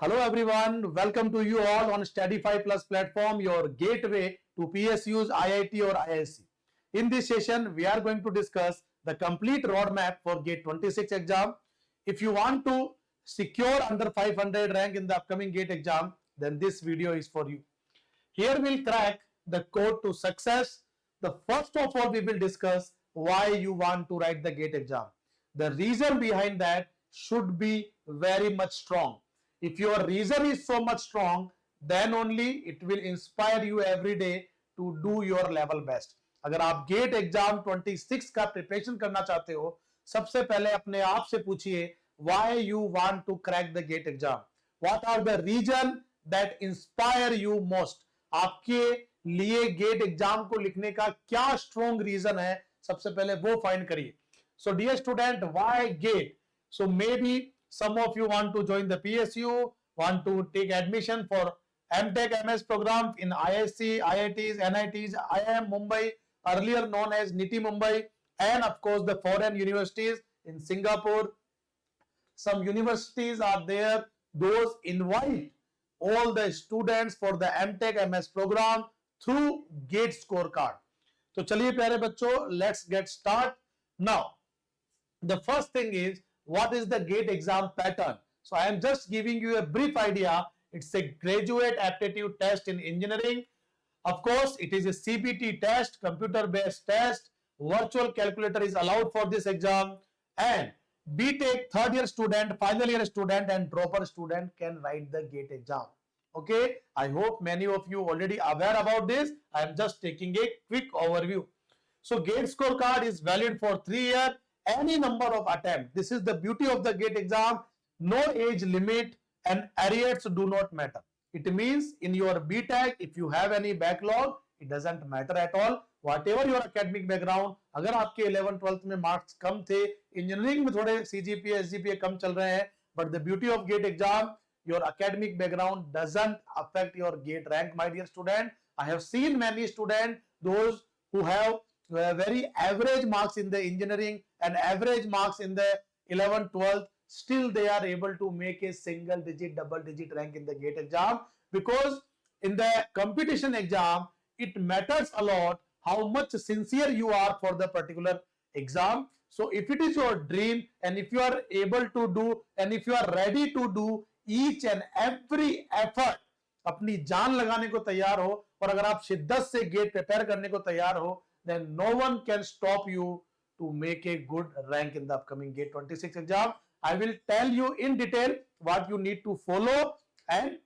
Hello everyone, welcome to you all on Studyfy Plus platform, your gateway to PSU's IIT or IISc. In this session, we are going to discuss the complete roadmap for GATE 26 exam. If you want to secure under 500 rank in the upcoming GATE exam, then this video is for you. Here we'll crack the code to success. The first of all, we will discuss why you want to write the GATE exam. The reason behind that should be very much strong. If your reason is so much strong, then only it will inspire you every day to do your level best. अगर आप gate exam 26 का preparation करना चाहते हो, सबसे पहले अपने आप से पूछिए why you want to crack the GATE exam. What are the reason that inspire you most? आपके लिए गेट एग्जाम को लिखने का क्या स्ट्रॉन्ग रीजन है, सबसे पहले वो फाइंड करिए. So dear student, why GATE? So maybe some of you want to join the PSU, want to take admission for MTech MS program in ISC, IITs, NITs, IIM Mumbai, earlier known as NITI Mumbai, and of course the foreign universities in Singapore. Some universities are there, those invite all the students for the MTech MS program through GATE scorecard. तो चलिए प्यारे बच्चों, let's get start now. The first thing is, what is the GATE exam pattern? So I am just giving you a brief idea. It's a graduate aptitude test in engineering. Of course, it is a CBT test, computer based test. Virtual calculator is allowed for this exam, and BTech third year student, final year student and dropper student can write the GATE exam. Okay, I hope many of you already aware about this. I am just taking a quick overview. So GATE scorecard is valid for 3 years, any number of attempts. This is the beauty of the GATE exam. No age limit and arrears do not matter. It means in your BTech, if you have any backlog, it doesn't matter at all. Whatever your academic background, अगर आपके 11th-12th में marks कम थे, engineering में थोड़े CGPA, SGPA कम चल रहे हैं, but the beauty of GATE exam, your academic background doesn't affect your GATE rank, my dear student. I have seen many students, those who have very average marks in the engineering and average marks in the 11th, 12th, still they are able to make a single digit, double digit rank in the GATE exam, because in the competition exam, it matters a lot how much sincere you are for the particular exam. So if it is your dream and if you are able to do and if you are ready to do each and every effort, अपनी जान लगाने को तैयार हो और अगर आप शिद्दत से गेट प्रिपेयर करने को तैयार हो, then no one can stop you to make a good rank in the upcoming GATE 26 exam. I will tell you in detail what you need to follow and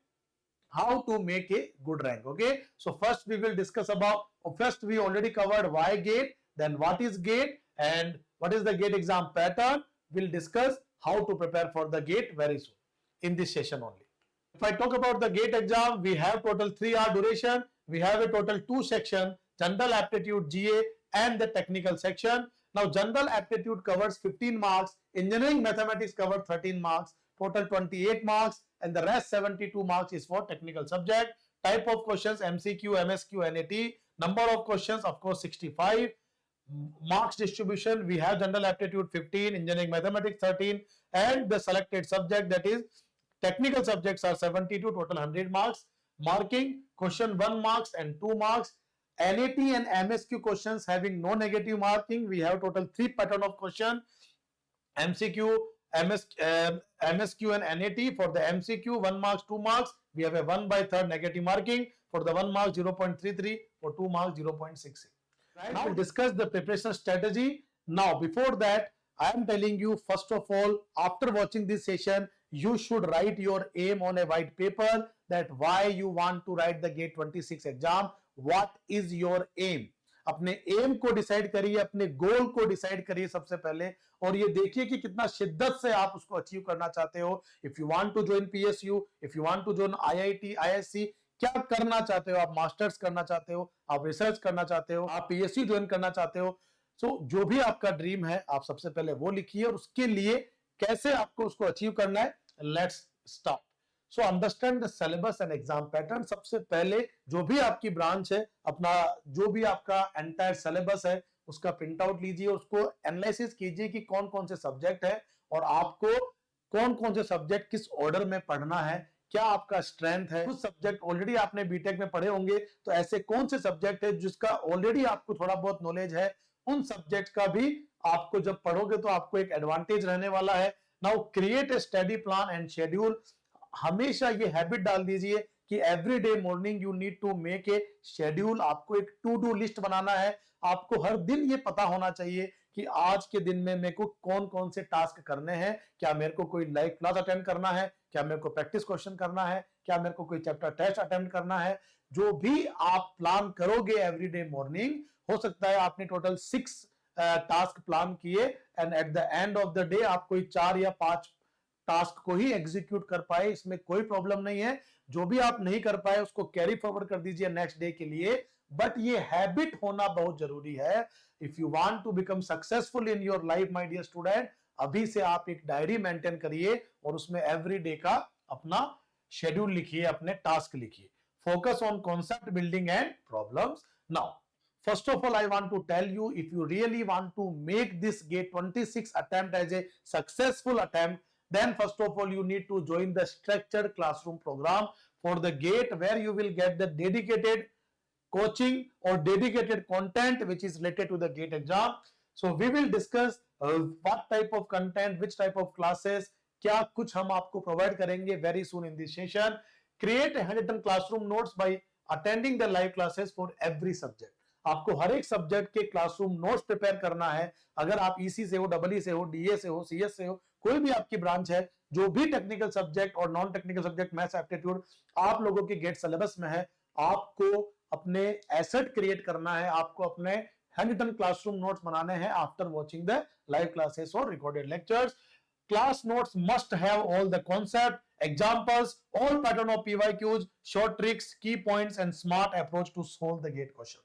how to make a good rank. Okay, so first we will discuss about, first we already covered why GATE, then what is GATE and what is the GATE exam pattern. We'll discuss how to prepare for the GATE very soon in this session only. If I talk about the GATE exam, we have total 3 hour duration. We have a total 2 section, general aptitude GA and the technical section. Now general aptitude covers 15 marks, engineering mathematics covers 13 marks, total 28 marks, and the rest 72 marks is for technical subject. Type of questions MCQ, MSQ, NAT. Number of questions, of course, 65. Marks distribution, we have general aptitude 15, engineering mathematics 13, and the selected subject, that is technical subjects, are 72, total 100 marks. Marking, question 1 marks and 2 marks. NAT and MSQ questions having no negative marking. We have total 3 pattern of question. MCQ, MSQ and NAT. For the MCQ, 1 marks, 2 marks. We have a 1/3 negative marking. For the 1 mark, 0.33. For 2 marks, 0.66. Right. Now we'll discuss the preparation strategy. Now before that, I am telling you, first of all, after watching this session, you should write your aim on a white paper, that why you want to write the GATE 26 exam. What is your aim? अपने M को decide करिए, अपने गोल को decide करिए सबसे पहले, और ये देखिए कि कितना शिद्दत से आप उसको अचीव करना चाहते हो. If you want to join PSU, if you want to join IIT, ISC, क्या करना चाहते हो? आप मास्टर्स करना चाहते हो, आप रिसर्च करना चाहते हो, आप PSU ज्वाइन करना चाहते हो. सो जो भी आपका ड्रीम है, आप सबसे पहले वो लिखिए और उसके लिए कैसे आपको उसको अचीव करना है. Let's start. So understand the syllabus and exam pattern. सबसे पहले जो भी आपकी ब्रांच है, अपना जो भी आपका एंटायर सिलेबस है, उसका प्रिंट आउट लीजिए, उसको एनालिसिस कीजिए कि कौन कौन से सब्जेक्ट है और आपको कौन कौन से सब्जेक्ट किस ऑर्डर में पढ़ना है, क्या आपका स्ट्रेंथ है। कुछ सब्जेक्ट ऑलरेडी आपने बीटेक में पढ़े होंगे, तो ऐसे कौन से सब्जेक्ट है जिसका ऑलरेडी आपको थोड़ा बहुत नॉलेज है, उन सब्जेक्ट का भी आपको जब पढ़ोगे तो आपको एक एडवांटेज रहने वाला है। Now create a study plan and schedule. हमेशा ये हैबिट डाल दीजिए कि every day morning you need to make a schedule. आपको एक टू डू लिस्ट बनाना है। आपको हर दिन ये पता होना चाहिए कि आज के दिन में मेरे को कौन कौन से टास्क करने हैं। क्या मेरे को कोई लाइव क्लास अटेंड करना है, क्या मेरे को प्रैक्टिस क्वेश्चन करना है, क्या मेरे को कोई चैप्टर टेस्ट अटेंड करना है। जो भी आप प्लान करोगे एवरी डे मॉर्निंग, हो सकता है आपने टोटल 6 टास्क प्लान किए and at the end of the day आप कोई 4 या 5 टास्क को ही एग्जीक्यूट कर पाए, इसमें कोई प्रॉब्लम नहीं है। जो भी आप नहीं कर पाए उसको कैरी फॉरवर्ड कर दीजिए नेक्स्ट डे के लिए, बट ये हैबिट होना बहुत जरूरी है। If you want to become successful in your life my dear student, अभी से आप एक डायरी मेंटेन करिए और उसमें एवरी डे का अपना शेड्यूल लिखिए, अपने टास्क लिखिए। Focus on concept building and problems. Now first of all I want to tell you, if you really want to make this GATE 26 attempt as a successful attempt, then first of all you need to join the structured classroom program for the GATE, where you will get the dedicated coaching or dedicated content which is related to the GATE exam. So we will discuss what type of content, which type of classes, क्या कुछ हम आपको provide करेंगे very soon in this session. Create a handwritten classroom notes by attending the live classes for every subject. आपको हर एक subject के classroom notes prepare करना है। अगर आप ईसी से हो, डबलई से हो, डीए से हो, सीएस से हो, कोई भी आपकी ब्रांच है, जो भी टेक्निकल सब्जेक्ट और non technical subject maths aptitude आप लोगों के गेट सिलेबस में है, आपको अपने एसेट क्रिएट करना है, आपको अपने हैंड रिटन क्लासरूम नोट्स बनाने हैं after watching the live classes और recorded lectures. Class notes must have all the concept, examples, all pattern of PYQs, short tricks, key points, and smart approach to solve the GATE question.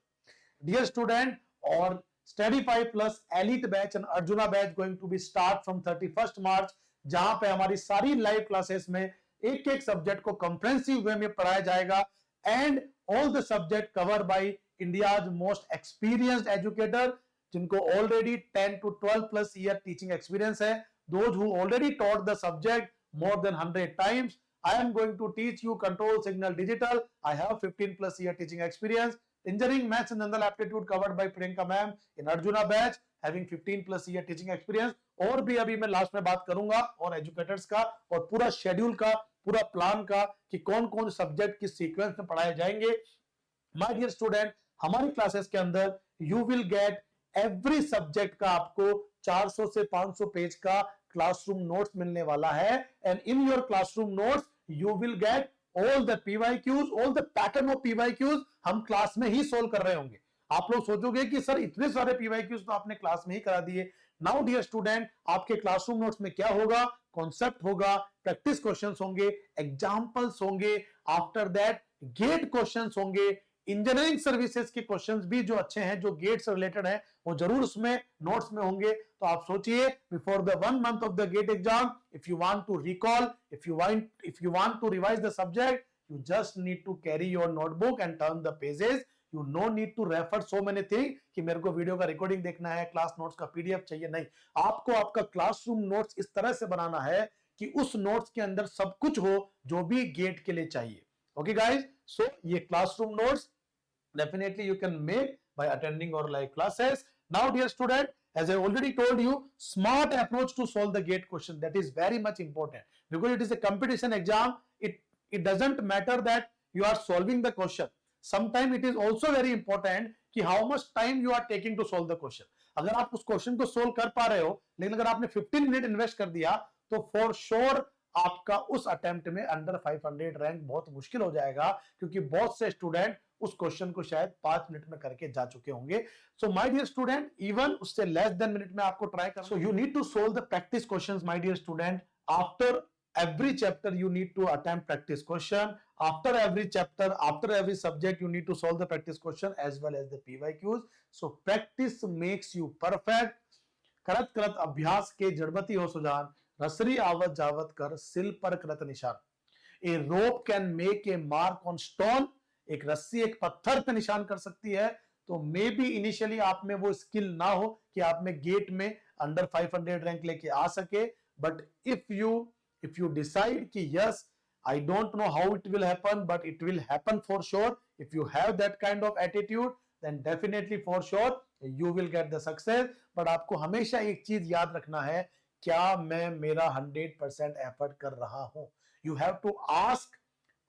Dear student, or Study 5 Plus Elite Batch and Arjuna Batch going to be start from 31st March, जहां पे हमारी सारी live classes में एक एक subject को comprehensive वे में पढ़ाया जाएगा and all the subject cover by India's most experienced educator, जिनको already 10 to 12 plus year teaching experience है। Those who already taught the subject more than 100 times. I am going to teach you control signal digital. I have 15 plus year teaching experience. Engineering maths and general aptitude covered by Priyanka ma'am in Arjuna batch, having 15 plus year teaching experience. और भी अभी मैं last में बात करूंगा और educators का और पूरा शेड्यूल का, पूरा प्लान का कि कौन कौन सब्जेक्ट किस सीक्वेंस में पढ़ाए जाएंगे। माय डियर स्टूडेंट, हमारी क्लासेस के अंदर you will get every subject का आपको 400 से 500 पेज का क्लासरूम नोट्स मिलने वाला है and in your classroom notes you will get all the PYQs, all the pattern of PYQs हम क्लास में ही सोल्व कर रहे होंगे। आप लोग सोचोगे कि सर इतने सारे पीवाईक्यूज तो आपने क्लास में ही करा दिए। नाउ डियर स्टूडेंट, आपके क्लासरूम नोट्स में क्या होगा, कॉन्सेप्ट होगा, प्रैक्टिस क्वेश्चंस होंगे, एग्जांपल्स होंगे, आफ्टर दैट गेट क्वेश्चंस होंगे, इंजीनियरिंग सर्विसेज के क्वेश्चंस भी जो अच्छे हैं, जो गेट से रिलेटेड है, वो जरूर उसमें नोट्स में होंगे। तो आप सोचिए, before the 1 month of the GATE exam, if you want to recall, if you want to revise the subject, you just need to carry your notebook and turn the pages. You no need to refer so many things कि मेरे को video का recording देखना है, class notes का PDF चाहिए, नहीं। आपको आपका क्लासरूम नोट्स इस तरह से बनाना है कि उस नोट्स के अंदर सब कुछ हो जो भी गेट के लिए चाहिए। ओके गाइस, सो ये classroom notes definitely you can make by attending our live classes. Now dear student, as I already told you, smart approach to solve the gate question, that is very much important because it is a competition exam. It doesn't matter that you are solving the question. Sometimes it is also very important कि how much time you are taking to solve the question. अगर आप उस question को solve कर पा रहे हो, लेकिन अगर आपने 15 मिनट इन्वेस्ट कर दिया तो फॉर श्योर आपका उस अटेम्प्ट में अंडर 500 रैंक बहुत मुश्किल हो जाएगा, क्योंकि बहुत से स्टूडेंट उस क्वेश्चन को शायद 5 मिनट में करके जा चुके होंगे। So my dear student, even उससे लेस देन मिनट में आपको ट्राई करना। So you need to solve the practice questions my dear student. After every chapter you need to attempt practice question. After every chapter, after every subject, you need to solve the practice question as well as the PYQs. So practice makes you perfect. करत करत अभ्यास के जड़बती हो सुजान, रसरी आवत जावत कर सिल पर करत निशान। A rope can make a mark on stone. एक रस्सी एक पत्थर पे निशान कर सकती है। तो मे बी इनिशियली आप में वो स्किल ना हो कि आप में गेट में अंडर 500 रैंक लेके आ सके, बट if you decide कि yes I don't know how it will happen, but it will happen for sure. If you have that kind of attitude, then definitely for sure you will get the success. But आपको हमेशा एक चीज याद रखना है, क्या मैं मेरा 100% एफर्ट कर रहा हूं? You have to ask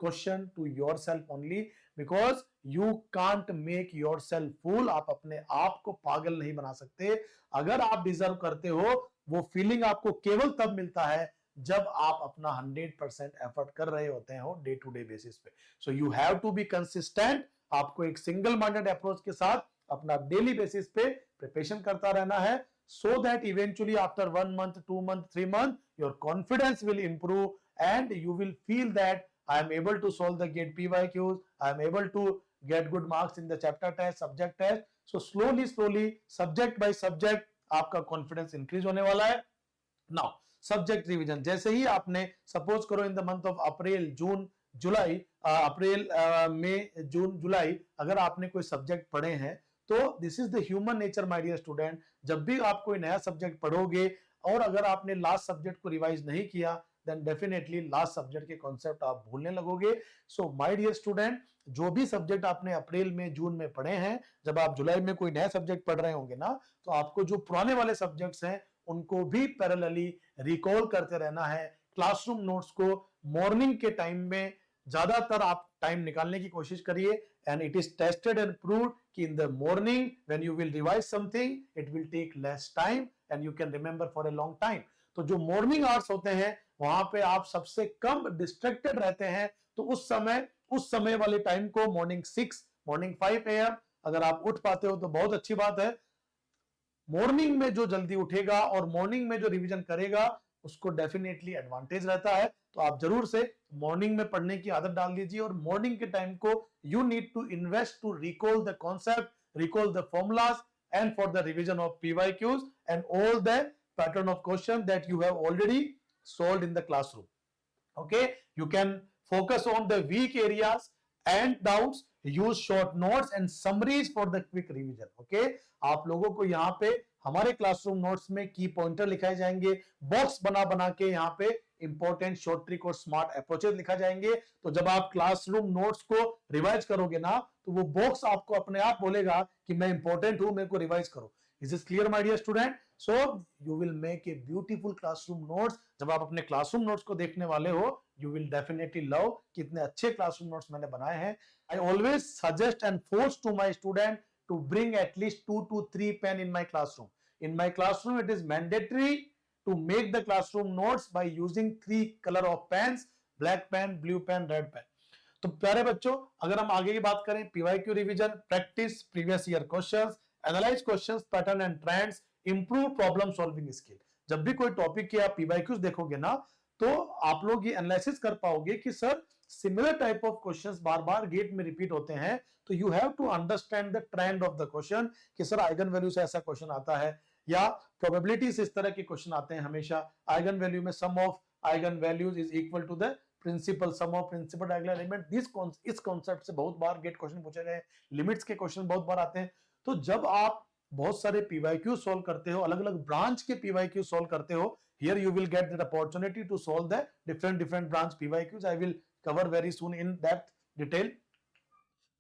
question to yourself only, because you can't make yourself fool. आप अपने आप को पागल नहीं बना सकते. अगर आप डिजर्व करते हो, वो फीलिंग आपको केवल तब मिलता है जब आप अपना 100% एफर्ट कर रहे होते हो डे टू डे बेसिस पे. So you have to be consistent. आपको एक सिंगल माइंडेड अप्रोच के साथ अपना डेली बेसिस पे प्रिपरेशन करता रहना है, so that eventually after 1 month, 2 month, 3 month, your confidence will improve and you will feel that I am able to solve the GATE PYQs, I am able to get good marks in the chapter test, subject test. So slowly subject by subject आपका confidence increase होने वाला है. Now subject revision, जैसे ही आपने suppose करो in the month of April, June, जुलाई, अप्रैल, मई, जून, जुलाई, अगर आपने कोई सब्जेक्ट पढ़े हैं, तो this is the human nature my dear student. जब भी आप कोई नया सब्जेक्ट पढ़ोगे और अगर आपने लास्ट सब्जेक्ट को रिवाइज नहीं किया, देन डेफिनेटली लास्ट सब्जेक्ट के कॉन्सेप्ट आप भूलने लगोगे. सो माय डियर स्टूडेंट, जो भी सब्जेक्ट आपने अप्रैल में, जून में पढ़े हैं, जब आप जुलाई में कोई नया सब्जेक्ट पढ़ रहे होंगे ना, तो आपको जो पुराने वाले सब्जेक्ट्स हैं उनको भी पैरेलली रिकॉल करते रहना है. क्लासरूम नोट्स को मॉर्निंग के टाइम में ज्यादातर आप टाइम निकालने की कोशिश करिए. And it is tested and proved कि in the morning when you will revise something, it will take less time and you can remember for a long time. तो जो मॉर्निंग आवर्स होते हैं, वहां पे आप सबसे कम डिस्ट्रैक्टेड रहते हैं. तो उस समय वाले टाइम को मॉर्निंग 6, मॉर्निंग 5 AM अगर आप उठ पाते हो तो बहुत अच्छी बात है. मॉर्निंग में जो जल्दी उठेगा और मॉर्निंग में जो रिवीजन करेगा, उसको डेफिनेटली एडवांटेज रहता है. तो आप जरूर से मॉर्निंग में पढ़ने की आदत डाल दीजिए और मॉर्निंग के टाइम को you need to invest to recall the concept, recall the formulas and for the revision of PYQs and all the pattern of question that you have already solved in the classroom. Okay, you can focus on the weak areas and doubts, use short notes and summaries for the quick revision. Okay, आप लोगों को यहाँ पे हमारे classroom notes में की pointer लिखाए जाएंगे, बॉक्स बना के यहाँ पे इंपॉर्टेंट शॉर्ट ट्रिक और स्मार्ट अप्रोचेस लिखा जाएंगे. तो जब आप क्लासरूम नोट्स को रिवाइज करोगे ना, तो वो बॉक्स आपको अपने आप बोलेगा कि मैं इंपॉर्टेंट हूं, मेरे को रिवाइज करो. Is this clear, my dear student? So you will make a beautiful classroom notes. जब आप अपने क्लासरूम नोट्स को देखने वाले हो, you will definitely love कितने अच्छे क्लासरूम नोट्स मैंने बनाए हैं. I always suggest and force to my student to bring at least 2 to 3 pen in my classroom. In my classroom, it is mandatory to make the classroom notes by using 3 color of pens: black pen, blue pen, red pen. तो प्यारे बच्चों, अगर हम आगे की बात करें, PYQ revision, practice previous year questions, analyse questions, pattern and trends, improve problem solving skill. जब भी कोई टॉपिक के आप PYQs देखोगे ना, तो आप लोग ये एनालिसिस कर पाओगे कि sir similar type of questions बार बार गेट में रिपीट होते हैं. तो you have to understand the trend of the question कि सर आइगन वैल्यू से ऐसा क्वेश्चन आता है या प्रोबेबिलिटी से इस तरह के क्वेश्चन आते हैं. हमेशा आइगन वैल्यू में sum of eigen values is equal to the principal sum of principal diagonal element. इस कॉन्सेप्ट से बहुत बार गेट क्वेश्चन पूछे गए. लिमिट्स के क्वेश्चन बहुत बार आते हैं. तो जब आप बहुत सारे PYQ सॉल्व करते हो, अलग अलग ब्रांच के PYQ सॉल्व करते हो, here you will get that opportunity to solve the different branch PYQs. I will cover very soon in depth detail.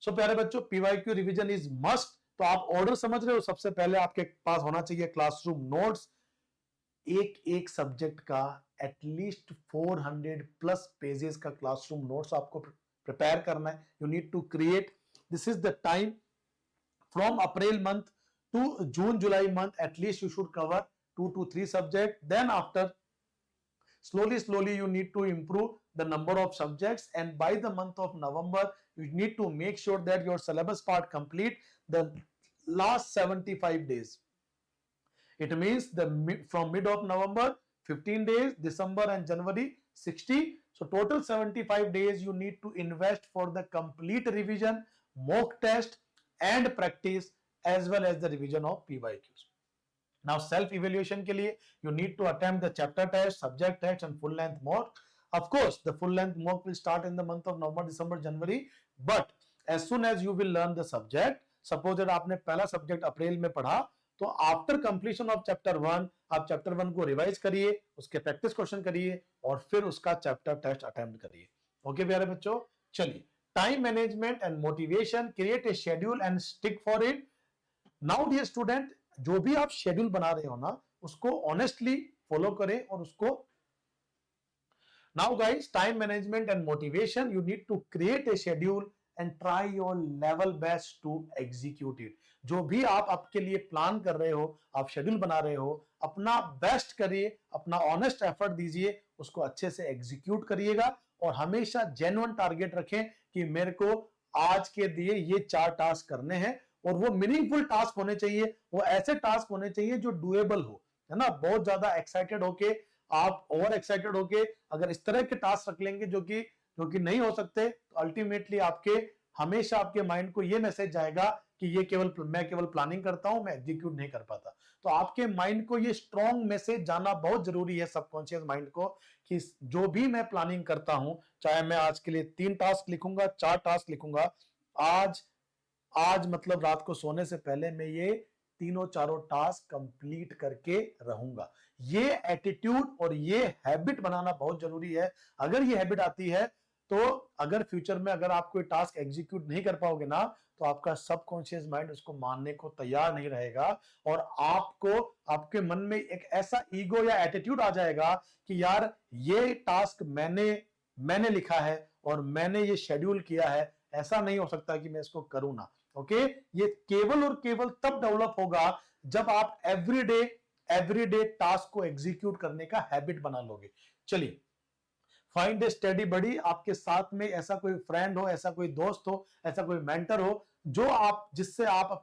So प्यारे बच्चों, PYQ रिवीजन इज मस्ट. तो आप ऑर्डर समझ रहे हो. सबसे पहले आपके पास होना चाहिए क्लासरूम नोट्स. एक सब्जेक्ट का एटलीस्ट 400 प्लस पेजेस का क्लासरूम नोट्स आपको प्रिपेयर करना है. You need to create. This is the time from April month to June, July month, at least you should cover 2 to 3 subjects. Then after, slowly you need to improve the number of subjects, and by the month of November, you need to make sure that your syllabus part complete the last 75 days. It means from mid of November, 15 days, December and January, 60. So total 75 days you need to invest for the complete revision, mock test, and practice as well as the revision of PYQs. Now self evaluation के लिए you need to attempt the chapter test, subject test and full length mock. Of course the full length mock will start in the month of November, December, January, but as soon as you will learn the subject, suppose that आपने पहला subject अप्रैल में पढ़ा, तो after completion of chapter 1 आप chapter 1 को revise करिए, उसके practice question करिए और फिर उसका चैप्टर टेस्ट अटेम्प्ट करिए. ओके प्यारे बच्चों, चलिए, time management and motivation, create a schedule and stick for it. Now dear student, जो भी आप शेड्यूल बना रहे हो ना, उसको ऑनेस्टली फॉलो करें और उसको Now guys, time management and motivation, you need to create a schedule and try your level best to execute it. जो भी आप आपके लिए प्लान कर रहे हो, आप शेड्यूल बना रहे हो, अपना बेस्ट करिए, अपना ऑनेस्ट एफर्ट दीजिए, उसको अच्छे से एग्जीक्यूट करिएगा और हमेशा जेन्युइन टारगेट रखें कि मेरे को आज के दिए ये 4 टास्क करने हैं और वो मीनिंगफुल टास्क होने चाहिए, वो ऐसे टास्क होने चाहिए जो डुएबल हो, है ना। बहुत ज्यादा एक्साइटेड होके, आप ओवर एक्साइटेड होके अगर इस तरह के टास्क रख लेंगे जो कि नहीं हो सकते, तो अल्टीमेटली आपके हमेशा आपके माइंड को ये मैसेज जाएगा कि मैं केवल प्लानिंग करता हूं, मैं एग्जीक्यूट नहीं कर पाता। तो आपके माइंड को ये स्ट्रॉन्ग मैसेज जाना बहुत जरूरी है, सबकॉन्शियस माइंड को, कि जो भी मैं प्लानिंग करता हूं, चाहे मैं आज के लिए 3 टास्क लिखूंगा, 4 टास्क लिखूंगा, आज मतलब रात को सोने से पहले मैं ये तीनों चारों टास्क कंप्लीट करके रहूंगा। ये एटीट्यूड और ये हैबिट बनाना बहुत जरूरी है। अगर ये हैबिट आती है तो अगर फ्यूचर में अगर आप कोई टास्क एग्जीक्यूट नहीं कर पाओगे ना, तो आपका सबकॉन्शियस माइंड उसको मानने को तैयार नहीं रहेगा और आपको आपके मन में एक ऐसा ईगो या एटीट्यूड आ जाएगा कि यार ये टास्क मैंने लिखा है और मैंने ये शेड्यूल किया है, ऐसा नहीं हो सकता कि मैं इसको करूं ना। ओके, ये केवल और केवल तब डेवलप होगा जब आप एवरीडे टास्क को एग्जीक्यूट करने का हैबिट बना लोगे। चलिए, फाइंड ए स्टडी बडी, आपके साथ में ऐसा कोई फ्रेंड हो, ऐसा कोई दोस्त हो, ऐसा कोई मेंटर हो जिससे आप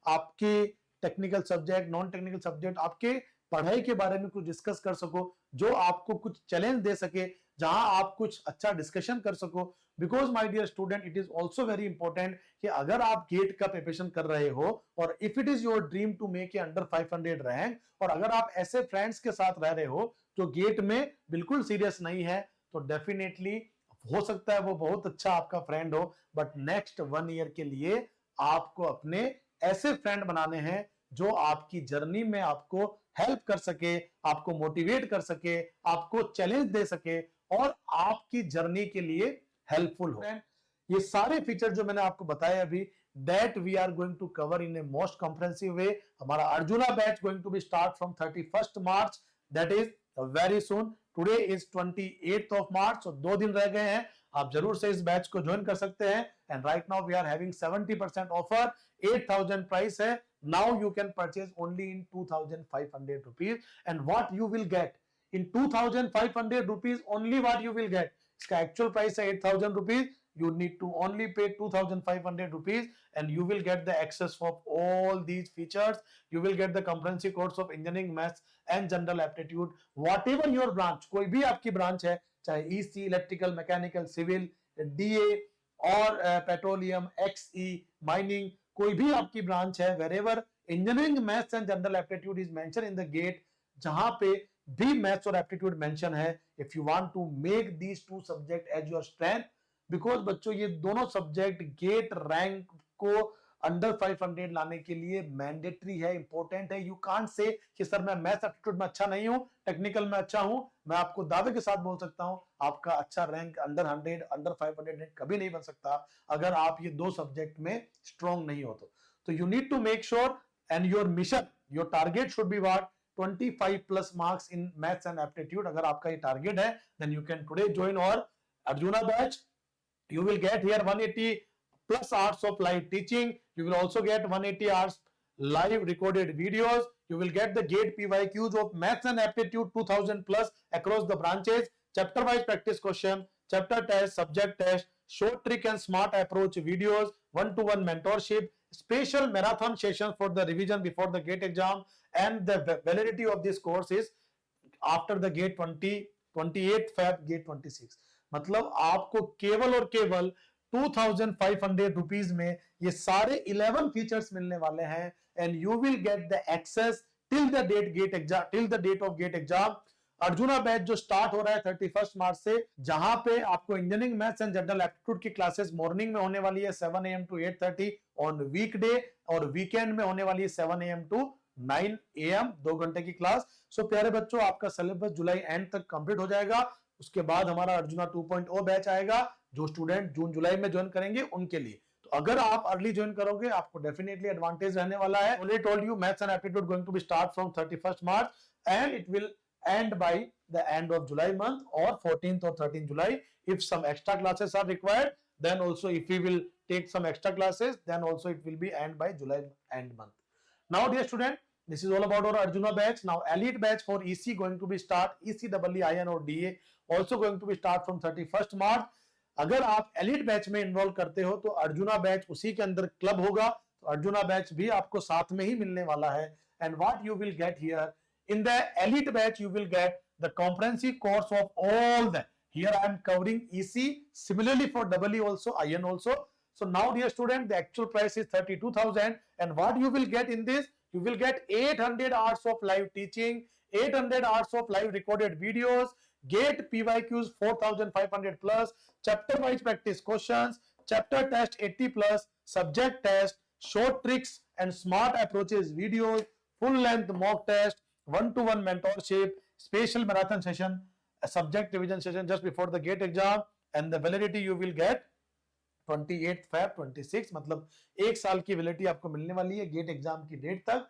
आपके technical subject, non technical subject, आपके पढ़ाई के बारे में कुछ डिस्कस कर सको, जो आपको कुछ चैलेंज दे सके, जहां आप कुछ अच्छा डिस्कशन कर सको। Because my dear student, it is also very important कि अगर आप गेट का प्रिपरेशन कर रहे हो और if it is your dream to make a under 500 rank, और अगर आप ऐसे फ्रेंड्स के साथ रह रहे हो जो गेट में बिल्कुल सीरियस नहीं है, तो डेफिनेटली हो सकता है वो बहुत अच्छा आपका फ्रेंड हो, बट नेक्स्ट 1 ईयर के लिए आपको अपने ऐसे फ्रेंड बनाने हैं जो आपकी जर्नी में आपको हेल्प कर सके, आपको मोटिवेट कर सके, आपको चैलेंज दे सके और आपकी जर्नी के लिए हेल्पफुल हो। ये सारे फीचर जो मैंने आपको बताया अभी, that we are going to cover in a most comprehensive way. हमारा Arjuna batch going to be start from 31st March, that is very soon. Today is 28th of March, तो 2 दिन रह गए हैं। आप जरूर से इस बैच को ज्वाइन कर सकते हैं। And right now we are having 70% offer, 8000 price है। Now you can purchase only in 2500 rupees, and what you will get in 2500 rupees, only what you will get, इसका actual price है 8000 rupees, you need to only pay 2500 rupees and you will get the access of all these features. You will get the comprehensive course of engineering, maths and general aptitude, whatever your branch, कोई भी आपकी branch है, चाहे EC, electrical, mechanical, civil, DA और petroleum, XE, mining, कोई भी आपकी branch है, wherever engineering, maths and general aptitude is mention in the GATE, जहां पे भी मैथ्स और एप्टीट्यूड मेंशन है, if you want to make these 2 subject as your strength, because बच्चों ये दोनों सब्जेक्ट गेट रैंक को अंडर 500 लाने के लिए मैंडेटरी है, इंपॉर्टेंट है। यू कांट से कि सर मैं मैथ्स एप्टीट्यूड में अच्छा नहीं हूं, टेक्निकल में अच्छा हूं। मैं आपको दावे के साथ बोल सकता हूं, आपका अच्छा रैंक अंडर 100, अंडर 500 कभी नहीं बन सकता अगर आप ये 2 सब्जेक्ट में स्ट्रॉन्ग नहीं हो तो you need to make sure and your mission, your target should be what, 25+ marks in maths and aptitude. अगर आपका ये टारगेट है, then you can today join our Arjuna batch. You will get here 180+ hours of live teaching. You will also get 180 hours live recorded videos. You will get the GATE PYQs of maths and aptitude 2000+ across the branches, chapter wise practice question, chapter test, subject test, short trick and smart approach videos, one-to-one mentorship, special marathon sessions for the revision before the GATE exam, and the validity of this course is after the GATE 28 Feb GATE 26। मतलब आपको केवल और केवल 2500 rupees में ये सारे 11 features मिलने वाले हैं, and you will get the access till the date of GATE exam. Arjuna batch जो स्टार्ट हो रहा है 31 मार्च से, जहां पे आपको engineering, maths and general aptitude की क्लासेस मॉर्निंग में होने वाली है 7 AM to 8:30 ऑन वीकडे, और वीकेंड में होने वाली है 7 AM to 9 AM, 2 घंटे की क्लास। सो प्यारे बच्चों, आपका सिलेबस जुलाई एंड तक कंप्लीट हो जाएगा। उसके बाद हमारा अर्जुना 2.0 बैच आएगा, जो स्टूडेंट जून जुलाई में ज्वाइन करेंगे उनके लिए। तो अगर आप अर्ली ज्वाइन करोगे आपको डेफिनेटली एडवांटेज रहने वाला है। Already told you maths and aptitude going to be start from 31st March and it will end by the end of July month or 14th or 13th July. If some extra classes are required, then also if we will take some extra classes, then also it will be end by July end month. Now dear student, this is all about our Arjuna batch. Now elite batch for EC going to be start, ECEEIN और DA also going to be start from 31st March. अगर आप elite batch में enroll करते हो तो arjuna batch उसी के अंदर क्लब होगा, तो अर्जुना बैच भी आपको साथ में ही मिलने वाला है। And what you will get here in the elite batch, you will get the comprehensive course of all the. Here I am covering EC, similarly for EE also, IN also. So now dear student, the actual price is 32,000, and what you will get in this, you will get 800 hours of live teaching, 800 hours of live recorded videos, GATE PYQs 4,500 plus, chapter wise practice questions, chapter test 80 plus, subject test, short tricks and smart approaches videos, full length mock test, one-to-one mentorship, special marathon session, a subject revision session just before the GATE exam, and the validity you will get 28th Feb 26, मतलब एक साल की validity आपको मिलने वाली है gate exam की date तक।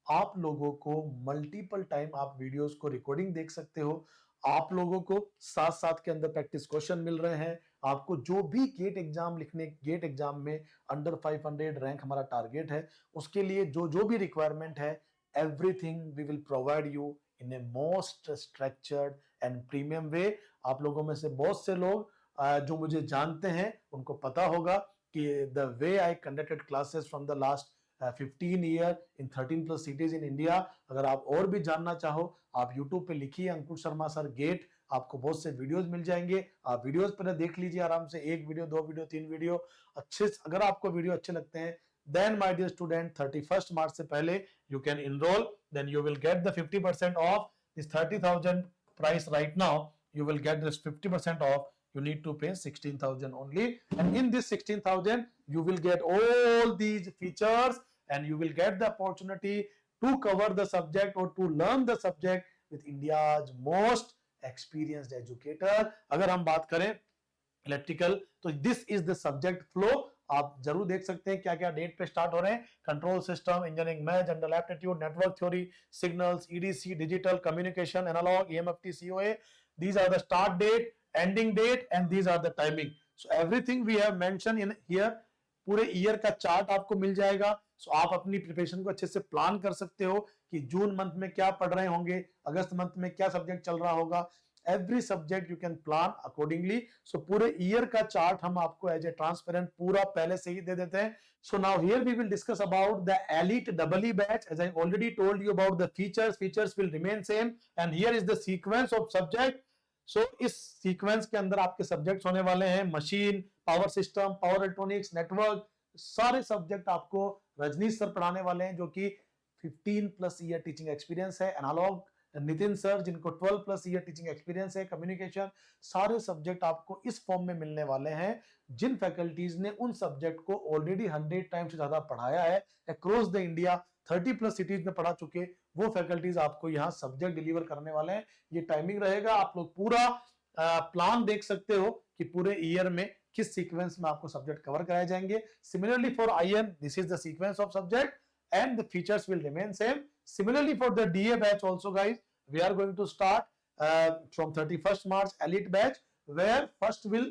आप लोगों को मल्टीपल टाइम आप वीडियोस को रिकॉर्डिंग देख सकते हो, आप लोगों को साथ साथ के अंदर प्रैक्टिस क्वेश्चन मिल रहे हैं। आपको जो भी गेट एग्जाम लिखने, गेट एग्जाम में अंडर 500 रैंक हमारा टारगेट है, उसके लिए जो जो भी रिक्वायरमेंट है, everything we will provide you in a most structured and premium way. आप लोगों में से बहुत से लोग जो मुझे जानते हैं उनको पता होगा कि the way I conducted classes from the last 15 year in 13 plus cities in India. अगर आप और भी जानना चाहो, आप YouTube पे लिखिए अंकुर शर्मा सर गेट, आपको बहुत से वीडियोस मिल जाएंगे। आप वीडियोस पहले देख लीजिए आराम से, एक वीडियो, दो वीडियो, तीन वीडियो अच्छे। अगर आपको वीडियो अच्छे लगते हैं, then my dear student 31st March से पहले you can enroll, then you will get the 50% off this 30,000 price right now. You will get this 50% off. You need to pay 16,000 only, and in this 16,000 you will get all these features, and you will get the opportunity to cover the subject or to learn the subject with India's most experienced educator. अगर हम बात करें electrical, तो this is the subject flow. आप जरूर देख सकते हैं क्या क्या डेट पे स्टार्ट हो रहे हैं। Control system, engineering math, general aptitude, network theory, signals, EDC, digital communication, analog, EMFT, COA, these are the start date, ending date, and these are the timing. So everything we have mentioned in here, पूरे year का chart आपको मिल जाएगा। सो आप अपनी preparation को अच्छे से plan कर सकते हो कि जून मंथ में क्या पढ़ रहे होंगे, अगस्त मंथ में क्या सब्जेक्ट चल रहा होगा। Every subject you can plan accordingly. So पूरे ईयर का चार्ट हम आपको एज ए ट्रांसपेरेंट पूरा पहले से ही दे देते हैं। So now here we will discuss about the elite EE batch. As I already told you about the features will remain same, and here is the sequence of subject. So इस sequence के अंदर आपके subjects होने वाले हैं machine, power system, power electronics, network, सारे subject आपको Rajneesh sir पढ़ाने वाले हैं जो कि 15 प्लस ईयर टीचिंग एक्सपीरियंस है। एनालॉग नितिन सर जिनको 12 प्लस ईयर टीचिंग एक्सपीरियंस है। कम्युनिकेशन, सारे सब्जेक्ट आपको इस फॉर्म में मिलने वाले हैं। जिन फैकल्टीज ने उन सब्जेक्ट को ऑलरेडी 100 टाइम से ज्यादा पढ़ाया है, across the India 30 plus cities में पढ़ा चुके, वो फैकल्टीज आपको यहाँ सब्जेक्ट डिलीवर करने वाले हैं। ये टाइमिंग रहेगा, आप लोग पूरा प्लान देख सकते हो कि पूरे ईयर में किस सीक्वेंस में आपको सब्जेक्ट कवर कराए जाएंगे। Similarly for IN, this is the sequence of subject and the features will remain same. Similarly for the DA batch also guys, we are going to start from 31st March elite batch, where first will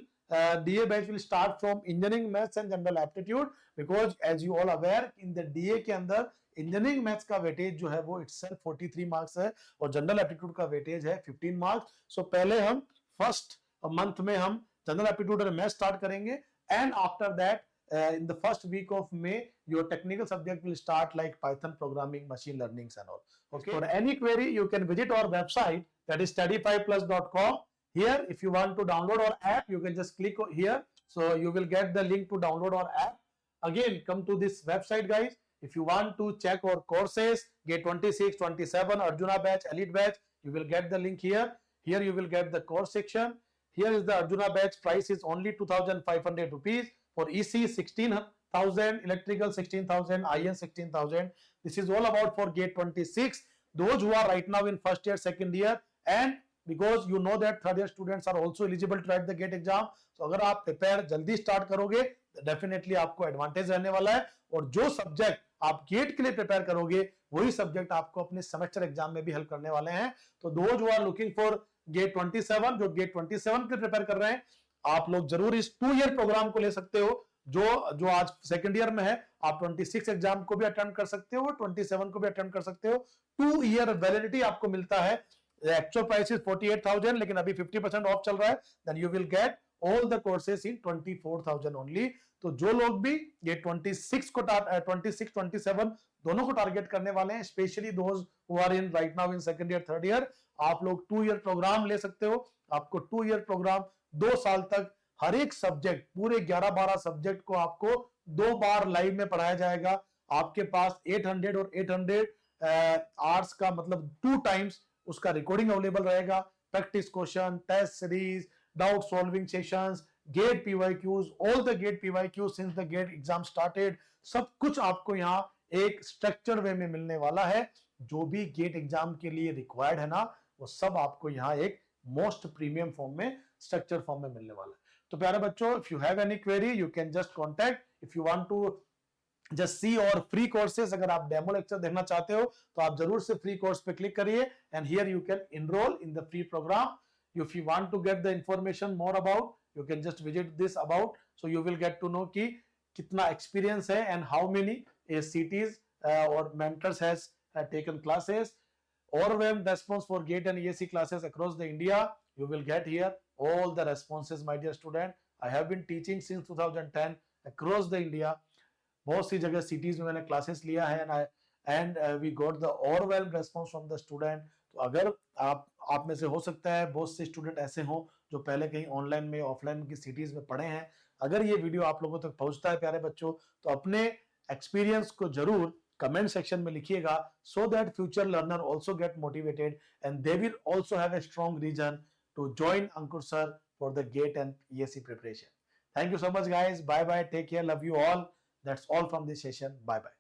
DA batch will start from engineering maths and general aptitude, because as you all aware in the DA के अंदर engineering maths का weightage जो है वो itself 43 marks है और general aptitude का weightage है 15 मार्क्स। सो पहले हम फर्स्ट मंथ में हम जनरल एप्टीट्यूड और मैथ्स स्टार्ट करेंगे, and after that in the first week of May, your technical subject will start like Python programming, machine learnings and all. Okay. For any query, you can visit our website, that is study5plus.com. Here, if you want to download our app, you can just click here. So you will get the link to download our app. Again, come to this website, guys. If you want to check our courses, get 26, 27, Arjuna batch, elite batch, you will get the link here. Here you will get the course section. Here is the Arjuna batch. Price is only 2,500 rupees. For EC 16,000, electrical 16,000, IN 16,000. This is all about for GATE 26. Those who are right now in first year, second year, and because you know that third year students are also eligible to write the GATE exam. So अगर आप prepare जल्दी start करोगे definitely आपको advantage रहने वाला है, और जो सब्जेक्ट आप गेट के लिए प्रिपेयर करोगे वही सब्जेक्ट आपको अपने सेमेस्टर एग्जाम में भी हेल्प करने वाले हैं. तो those who are looking for GATE 27, जो गेट 27 के लिए प्रिपेयर कर रहे हैं, आप लोग जरूर इस 2 ईयर प्रोग्राम को ले सकते हो. जो आज सेकंड ईयर में है, आप 26 एग्जाम को भी अटेंड कर सकते हो, 27 को भी अटेंड कर सकते हो. 2 ईयर वैलिडिटी आपको मिलता है. एक्चुअल प्राइस इज 48,000, लेकिन अभी 50% ऑफ चल रहा है. Then you will get all the courses in 24,000 only. तो जो लोग भी ये 26 को 26 27 दोनों को टारगेट करने वाले हैं, specially those who are in right now in second year third year, आप लोग 2 ईयर प्रोग्राम ले सकते हो. आपको 2 ईयर प्रोग्राम 2 साल तक हर एक सब्जेक्ट, पूरे 11-12 सब्जेक्ट को आपको 2 बार लाइव में पढ़ाया जाएगा. आपके पास 800 और 800 आवर्स का मतलब 2 टाइम्स उसका रिकॉर्डिंग अवेलेबल रहेगा. Practice question, test series, doubt solving sessions, GATE PYQs, all the GATE PYQs since the GATE exam started, सब कुछ आपको यहाँ एक स्ट्रक्चर्ड वे में मिलने वाला है. जो भी गेट एग्जाम के लिए रिक्वायर्ड है ना, वो सब आपको यहाँ एक मोस्ट प्रीमियम फॉर्म में, स्ट्रक्चर फॉर्म में मिलने वाला है. तो प्यारे बच्चों, if you have any query you can just contact. If you want to just see our free courses, अगर आप डेमो लेक्चर देखना चाहते हो तो आप जरूर से फ्री कोर्स पे क्लिक करिए, and here you can enroll in the free program. If you want to get the information more about, you can just visit this about, so you will get to know कि कितना experience है and how many CTs or mentors has taken classes. Overwhelmed response for GATE and ESE classes across the India. You will get here all the responses, my dear student. I have been teaching since 2010 across the India. बहुत सी जगह cities में मैंने classes लिया है, and we got the overwhelmed response from the student. तो अगर आप में से हो सकता है बहुत से स्टूडेंट ऐसे हों जो पहले कहीं ऑनलाइन में, ऑफलाइन की सिटीज में पढ़े हैं. अगर ये वीडियो आप लोगों तक पहुंचता है प्यारे बच्चों, तो अपने एक्सपीरियंस को जरूर कमेंट सेक्शन में लिखिएगा, so that future learner also get motivated and they will also have a strong reason to join Ankur sir for the GATE and ESE preparation. Thank you so much guys. Bye bye, take care, love you all. That's all from this session. Bye bye.